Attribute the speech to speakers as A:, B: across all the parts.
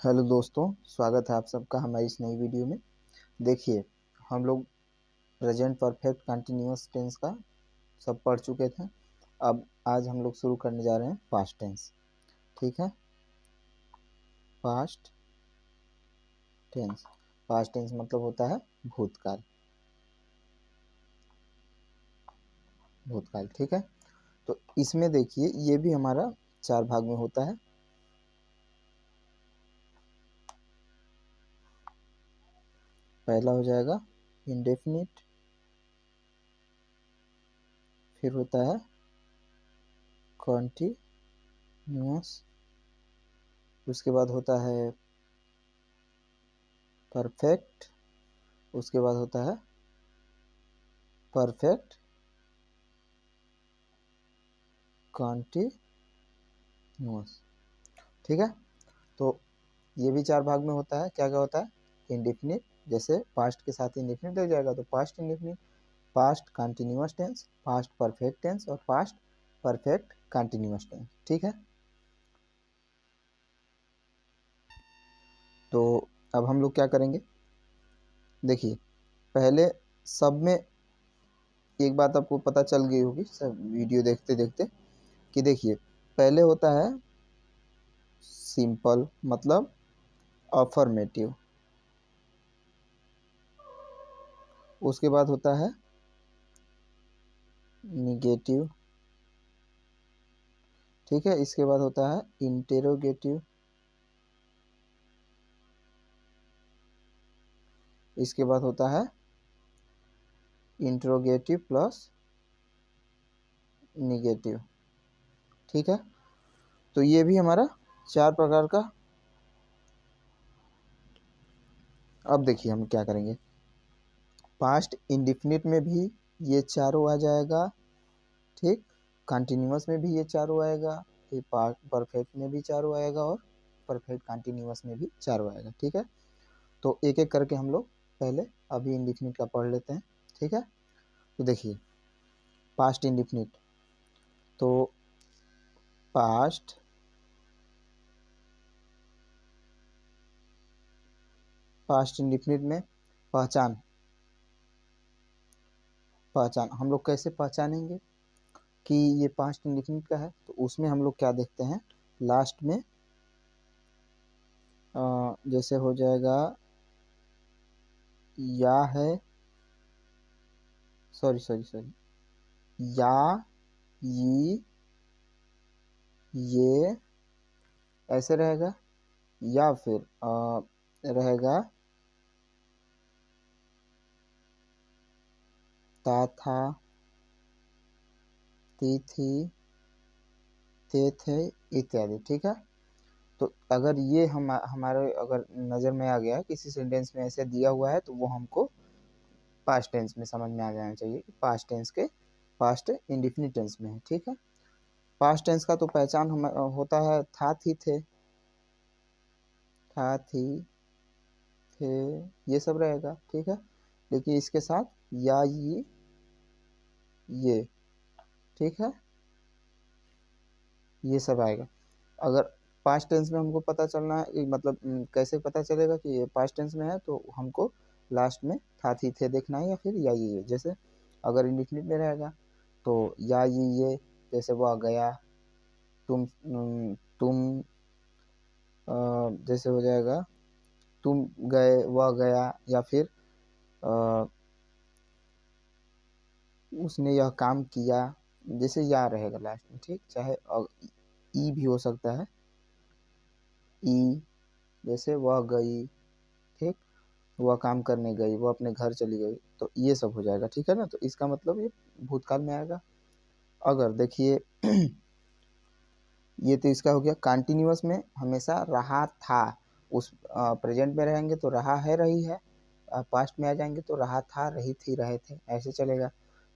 A: Hello दोस्तों, स्वागत है आप सबका हमारी इस नई वीडियो में। देखिए, हम लोग प्रेजेंट परफेक्ट कंटिन्यूअस टेंस का सब पढ़ चुके थे। अब आज हम लोग शुरू करने जा रहे हैं पास्ट टेंस। ठीक है, पास्ट टेंस। पास्ट टेंस मतलब होता है भूतकाल। भूतकाल, ठीक है। तो इसमें देखिए, ये भी हमारा 4 भाग में होता है। पहला हो जाएगा इंडेफिनिट, फिर होता है कॉन्टिन्यूअस, उसके बाद होता है परफेक्ट, उसके बाद होता है परफेक्ट कॉन्टिन्यूअस। ठीक है, तो ये भी 4 भाग में होता है। क्या क्या होता है? इंडेफिनिट, जैसे पास्ट के साथ इंडेफिनिट लग जाएगा तो past indefinite, past continuous tense, past perfect tense और पास्ट परफेक्ट कंटिन्यूअस टेंस। ठीक है, तो अब हम लोग क्या करेंगे, देखिए पहले सब में एक बात आपको पता चल गई होगी सब वीडियो देखते देखते कि देखिए पहले होता है सिंपल मतलब अफर्मेटिव, उसके बाद होता है निगेटिव, ठीक है, इसके बाद होता है इंटेरोगेटिव, इसके बाद होता है इंट्रोगेटिव प्लस निगेटिव। ठीक है, तो ये भी हमारा 4 प्रकार का। अब देखिए हम क्या करेंगे, पास्ट इंडिफिनिट में भी ये चारों आ जाएगा, ठीक, कंटिन्यूअस में भी ये चारों आएगा, फिर परफेक्ट में भी चारों आएगा और परफेक्ट कंटिन्यूअस में भी चारों आएगा। ठीक है, तो एक एक करके हम लोग पहले अभी इंडिफिनिट का पढ़ लेते हैं। ठीक है, तो देखिए पास्ट इंडिफिनिट, तो पास्ट पास्ट इंडिफिनिट में पहचान पहचान हम लोग कैसे पहचानेंगे कि ये पास्ट इंडिफिनिट का है, तो उसमें हम लोग क्या देखते हैं, लास्ट में जैसे हो जाएगा या है, सॉरी सॉरी सॉरी, या, ये ऐसे रहेगा, या फिर रहेगा ता था, ती थी, ते थे इत्यादि। ठीक है, तो अगर ये हमारे अगर नज़र में आ गया, किसी सेंटेंस में ऐसे दिया हुआ है, तो वो हमको पास्ट टेंस में समझ में आ जाना चाहिए कि पास्ट टेंस के पास्ट इंडिफिनिट टेंस में है। ठीक है, पास्ट टेंस का तो पहचान हम होता है था, थी, थे, था, थी, थे, ये सब रहेगा। ठीक है, लेकिन इसके साथ या, ये, ठीक है, ये सब आएगा। अगर पास्ट टेंस में हमको पता चलना है, मतलब कैसे पता चलेगा कि ये पास्ट टेंस में है, तो हमको लास्ट में था, थी, थे देखना है, या फिर या, ये। जैसे अगर इंडिफिनिट में रहेगा तो या, ये, जैसे वह गया, तुम जैसे हो जाएगा तुम गए, वह गया, या फिर उसने यह काम किया, जैसे या रहेगा लास्ट में। ठीक, चाहे ई भी हो सकता है, ई, जैसे वह गई, ठीक, वह काम करने गई, वो अपने घर चली गई, तो ये सब हो जाएगा। ठीक है ना, तो इसका मतलब ये भूतकाल में आएगा। अगर देखिए ये तो इसका हो गया। कंटिन्यूअस में हमेशा रहा था, उस प्रेजेंट में रहेंगे तो रहा है, रही है, पास्ट में आ जाएंगे तो रहा था, रही थी, रहे थे, ऐसे चलेगा।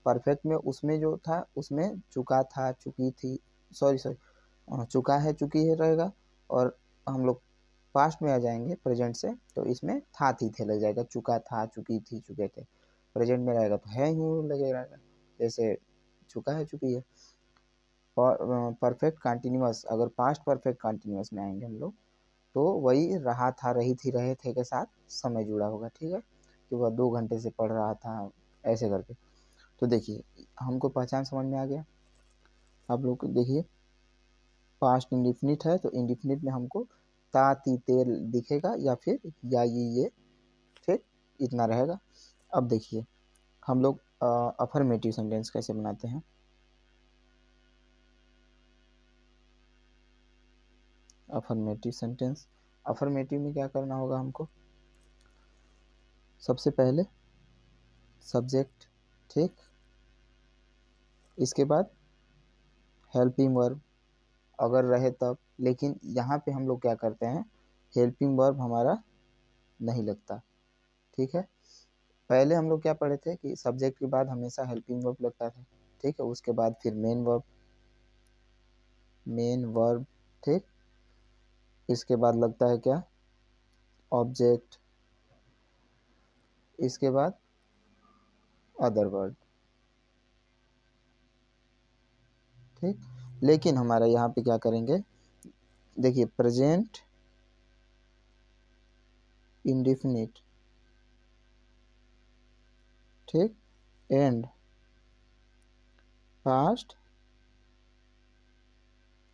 A: परफेक्ट में उसमें जो था उसमें चुका था, चुकी थी, सॉरी सॉरी, चुका है, चुकी है रहेगा। और हम लोग पास्ट में आ जाएंगे प्रेजेंट से, तो इसमें था, थी, थे लग जाएगा, चुका था, चुकी थी, चुके थे। प्रेजेंट में रहेगा तो है हूँ लगेगा, जैसे चुका है, चुकी है। परफेक्ट कंटिन्यूअस, अगर पास्ट परफेक्ट कंटिन्यूअस में आएंगे हम लोग तो वही रहा था, रही थी, रहे थे के साथ समय जुड़ा होगा, ठीक है, कि वह 2 घंटे से पढ़ रहा था, ऐसे करके। तो देखिए हमको पहचान समझ में आ गया। आप लोग देखिए पास्ट इंडिफिनिट है तो इंडिफिनिट में हमको ता ती ते दिखेगा या फिर या ये, ठीक, इतना रहेगा। अब देखिए हम लोग अफर्मेटिव सेंटेंस कैसे बनाते हैं। अफर्मेटिव सेंटेंस, अफर्मेटिव में क्या करना होगा हमको, सबसे पहले सब्जेक्ट, ठीक, इसके बाद हेल्पिंग वर्ब अगर रहे तब, लेकिन यहाँ पे हम लोग क्या करते हैं, हेल्पिंग वर्ब हमारा नहीं लगता, ठीक है। पहले हम लोग क्या पढ़े थे कि सब्जेक्ट के बाद हमेशा हेल्पिंग वर्ब लगता था, ठीक है, उसके बाद फिर मेन वर्ब, मेन वर्ब, ठीक, इसके बाद लगता है क्या, ऑब्जेक्ट, इसके बाद अदर वर्ड, ठीक। लेकिन हमारा यहाँ पे क्या करेंगे, देखिए प्रेजेंट इंडिफिनिट, ठीक, एंड पास्ट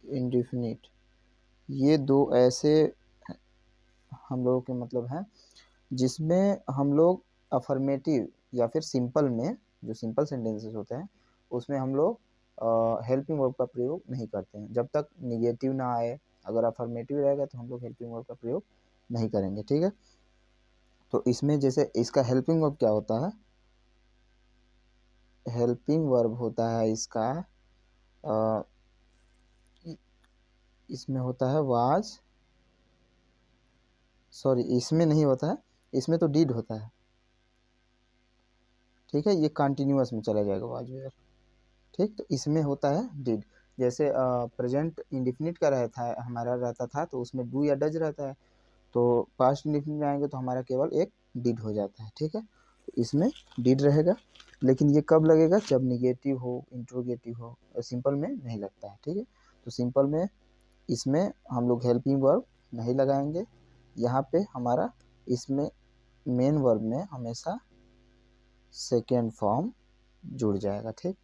A: इंडिफिनिट, ये दो ऐसे हम लोगों के मतलब हैं जिसमें हम लोग अफर्मेटिव या फिर सिंपल में, जो सिंपल सेंटेंसेस होते हैं उसमें हम लोग हेल्पिंग वर्ब का प्रयोग नहीं करते हैं जब तक निगेटिव ना आए। अगर अफर्मेटिव रहेगा तो हम लोग हेल्पिंग वर्ब का प्रयोग नहीं करेंगे, ठीक है। तो इसमें जैसे इसका हेल्पिंग वर्ब क्या होता है, हेल्पिंग वर्ब होता है इसका इसमें होता है वाज, सॉरी इसमें नहीं होता है, इसमें तो डिड होता है, ठीक है, ये कंटिन्यूअस में चला जाएगा वाज वेयर, ठीक। तो इसमें होता है डिड, जैसे प्रेजेंट इंडिफिनिट का रहता है हमारा रहता था तो उसमें डू या डज रहता है, तो पास्ट इंडिफिनिट में आएंगे तो हमारा केवल एक डिड हो जाता है, ठीक है। तो इसमें डिड रहेगा, लेकिन ये कब लगेगा, जब निगेटिव हो, इंट्रोगेटिव हो, सिंपल में नहीं लगता है, ठीक है। तो सिंपल में इसमें हम लोग हेल्पिंग वर्ब नहीं लगाएंगे, यहाँ पे हमारा इसमें मेन वर्ब में हमेशा सेकेंड फॉर्म जुड़ जाएगा, ठीक।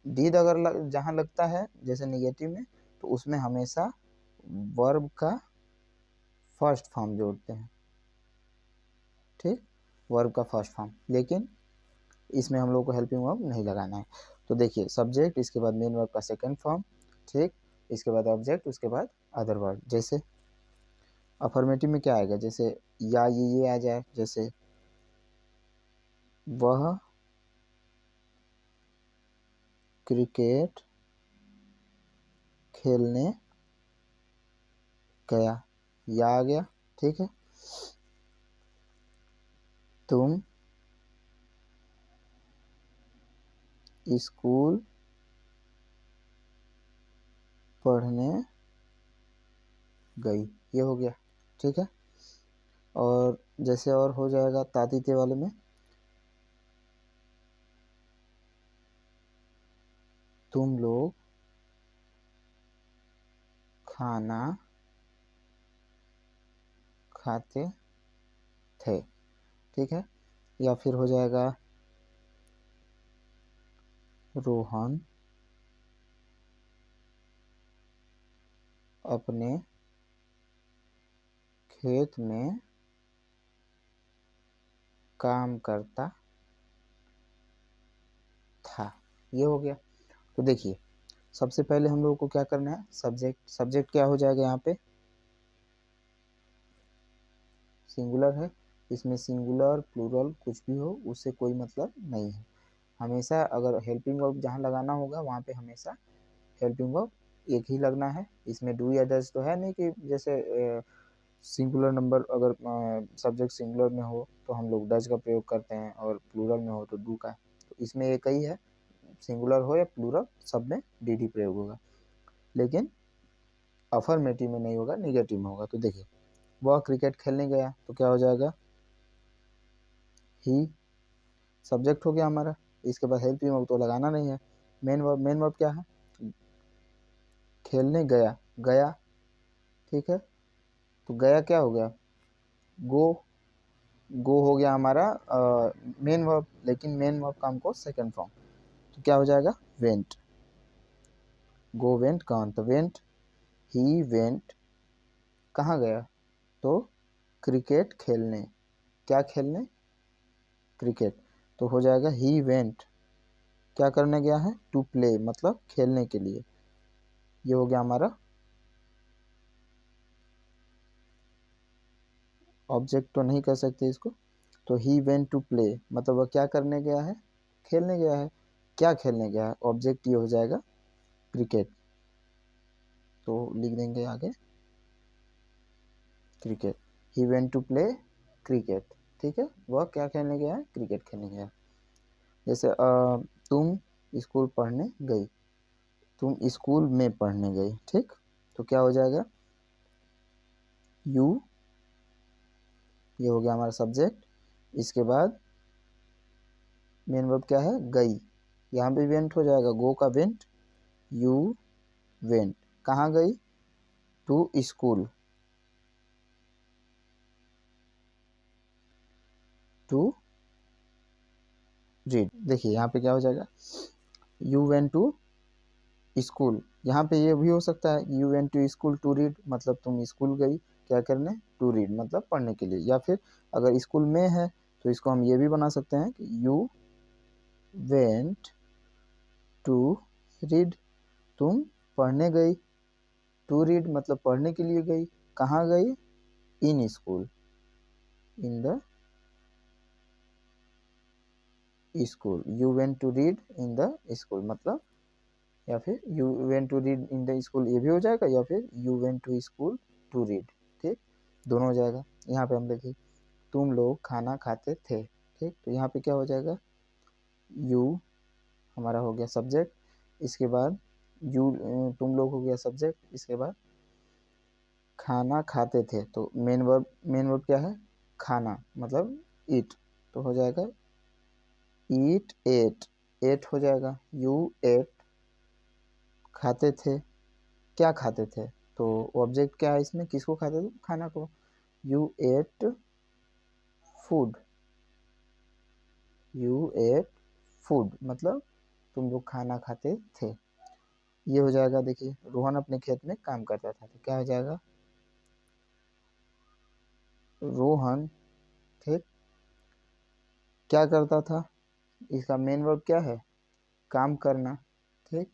A: डिड अगर जहाँ लगता है जैसे निगेटिव में तो उसमें हमेशा वर्ब का फर्स्ट फॉर्म जोड़ते हैं, ठीक, वर्ब का फर्स्ट फॉर्म, लेकिन इसमें हम लोग को हेल्पिंग वर्ब नहीं लगाना है। तो देखिए सब्जेक्ट, इसके बाद मेन वर्ब का सेकंड फॉर्म, ठीक, इसके बाद ऑब्जेक्ट, उसके बाद अदर वर्ड। जैसे अफर्मेटिव में क्या आएगा, जैसे या ये आ जाए, जैसे वह क्रिकेट खेलने गया, या आ गया, ठीक है। तुम स्कूल पढ़ने गई, ये हो गया, ठीक है। और जैसे और हो जाएगा तातीते वाले में, तुम लोग खाना खाते थे, ठीक है। या फिर हो जाएगा रोहन अपने खेत में काम करता था, ये हो गया। तो देखिए सबसे पहले हम लोगों को क्या करना है, सब्जेक्ट, सब्जेक्ट क्या हो जाएगा यहाँ पे, सिंगुलर है, इसमें सिंगुलर प्लूरल कुछ भी हो उससे कोई मतलब नहीं है, हमेशा अगर हेल्पिंग वर्ब जहाँ लगाना होगा वहाँ पे हमेशा हेल्पिंग वर्ब एक ही लगना है। इसमें डू या डज तो है नहीं कि जैसे सिंगुलर नंबर अगर सब्जेक्ट सिंगुलर में हो तो हम लोग डज का प्रयोग करते हैं और प्लूरल में हो तो डू का, तो इसमें एक ही है, सिंगुलर हो या प्लूरल सब में डी डी प्रयोग होगा, लेकिन अफर्मेटिव में नहीं होगा, निगेटिव में होगा। तो देखिए वह क्रिकेट खेलने गया तो क्या हो जाएगा, ही सब्जेक्ट हो गया हमारा, इसके बाद हेल्पिंग वर्ब तो लगाना नहीं है, मेन वर्ब क्या है, खेलने गया, गया, ठीक है। तो गया क्या हो गया, गो। गो हो गया हमारा मेन वर्ब, लेकिन मेन वर्ब का हमको सेकंड फॉर्म, तो क्या हो जाएगा, वेंट। गो वेंट गॉन, तो वेंट, ही वेंट, कहाँ गया, तो क्रिकेट खेलने। क्या खेलने, क्रिकेट। तो हो जाएगा ही वेंट, क्या करने गया है, टू प्ले, मतलब खेलने के लिए। ये हो गया हमारा ऑब्जेक्ट, तो नहीं कर सकते इसको। तो ही वेंट टू प्ले, मतलब वह क्या करने गया है, खेलने गया है। क्या खेलने गया है, ऑब्जेक्ट ये हो जाएगा क्रिकेट। तो लिख देंगे आगे cricket, he went to play cricket. ठीक है, वह क्या खेलने गया है, क्रिकेट खेलने गया है। जैसे तुम स्कूल पढ़ने गई, तुम स्कूल में पढ़ने गई, ठीक। तो क्या हो जाएगा, यू, ये हो गया हमारा सब्जेक्ट। इसके बाद मेन वर्ब क्या है, गई। यहाँ पे वेंट हो जाएगा, गो का वेंट, यू वेंट, कहाँ गई, टू स्कूल, टू रीड। देखिए यहाँ पे क्या हो जाएगा, यू वेंट टू स्कूल। यहाँ पे ये भी हो सकता है, you went to school to read, मतलब तुम स्कूल गई क्या करने, टू रीड, मतलब पढ़ने के लिए। या फिर अगर स्कूल में है तो इसको हम ये भी बना सकते हैं कि यू वेंट टू रीड, तुम पढ़ने गई, टू रीड मतलब पढ़ने के लिए गई, कहाँ गई, in school, in the school, you went to read in the school, मतलब या फिर you went to read in the school, ये भी हो जाएगा, या फिर you went to school to read, ठीक, दोनों हो जाएगा। यहाँ पे हम देखिए, तुम लोग खाना खाते थे, ठीक। तो यहाँ पे क्या हो जाएगा, यू हमारा हो गया सब्जेक्ट, इसके बाद यू, तुम लोग हो गया सब्जेक्ट, इसके बाद खाना खाते थे, तो मेन वर्ब क्या है, खाना, मतलब ईट, तो हो जाएगा ईट एट, एट हो जाएगा, यू एट, खाते थे, क्या खाते थे, तो ऑब्जेक्ट क्या है इसमें, किसको खाते थे, खाना को, you ate food, you ate food, मतलब तुम लोग खाना खाते थे। ये हो जाएगा, देखिए रोहन अपने खेत में काम करता था, तो क्या हो जाएगा, रोहन, ठीक, क्या करता था, इसका मेन वर्ब क्या है, काम करना, ठीक।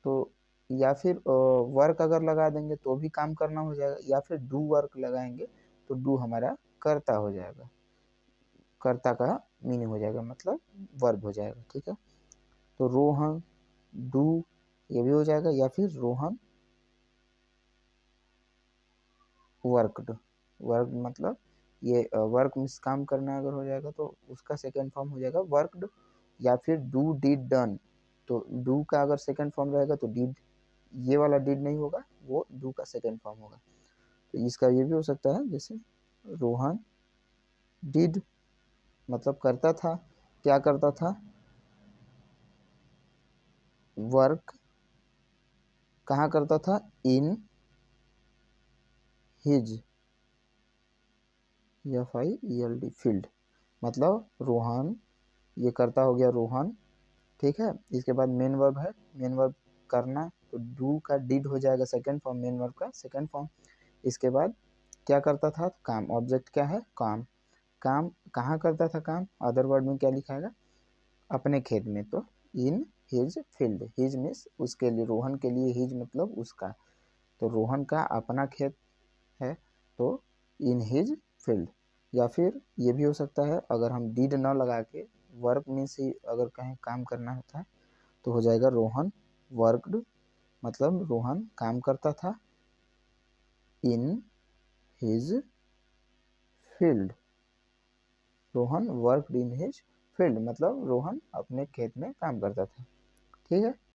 A: तो या फिर वर्क अगर लगा देंगे तो भी काम करना हो जाएगा, या फिर डू वर्क लगाएंगे तो डू हमारा करता हो जाएगा, कर्ता का मीनिंग हो जाएगा, मतलब वर्ब हो जाएगा, ठीक है। तो रोहन डू, ये भी हो जाएगा, या फिर रोहन वर्कड, वर्क मतलब ये वर्क मीन्स काम करना अगर हो जाएगा तो उसका सेकेंड फॉर्म हो जाएगा वर्कड, या फिर डू डिड डन। तो डू का अगर सेकेंड फॉर्म रहेगा तो डिड, ये वाला डिड नहीं होगा, वो डू का सेकेंड फॉर्म होगा। तो इसका ये भी हो सकता है, जैसे रोहन डिड, मतलब करता था, क्या करता था, वर्क, कहाँ करता था, इन हिज, FIELD फील्ड, मतलब रोहन, ये करता हो गया रोहन, ठीक है। इसके बाद मेन वर्ब है, मेन वर्ब करना, तो डू का डिड हो जाएगा सेकंड फॉर्म, मेन वर्ब का सेकंड फॉर्म। इसके बाद क्या करता था, काम, ऑब्जेक्ट क्या है, काम, काम कहाँ करता था काम, अदर वर्ड में क्या लिखाएगा, अपने खेत में, तो in his field, his means उसके लिए, रोहन के लिए, हिज मतलब उसका, तो रोहन का अपना खेत है, तो इन हिज फील्ड। या फिर ये भी हो सकता है, अगर हम डिड न लगा के वर्क मीन्स ही अगर कहीं काम करना होता है तो हो जाएगा रोहन वर्कड, मतलब रोहन काम करता था, in his field, Rohan worked in his field, मतलब रोहन अपने खेत में काम करता था, ठीक है।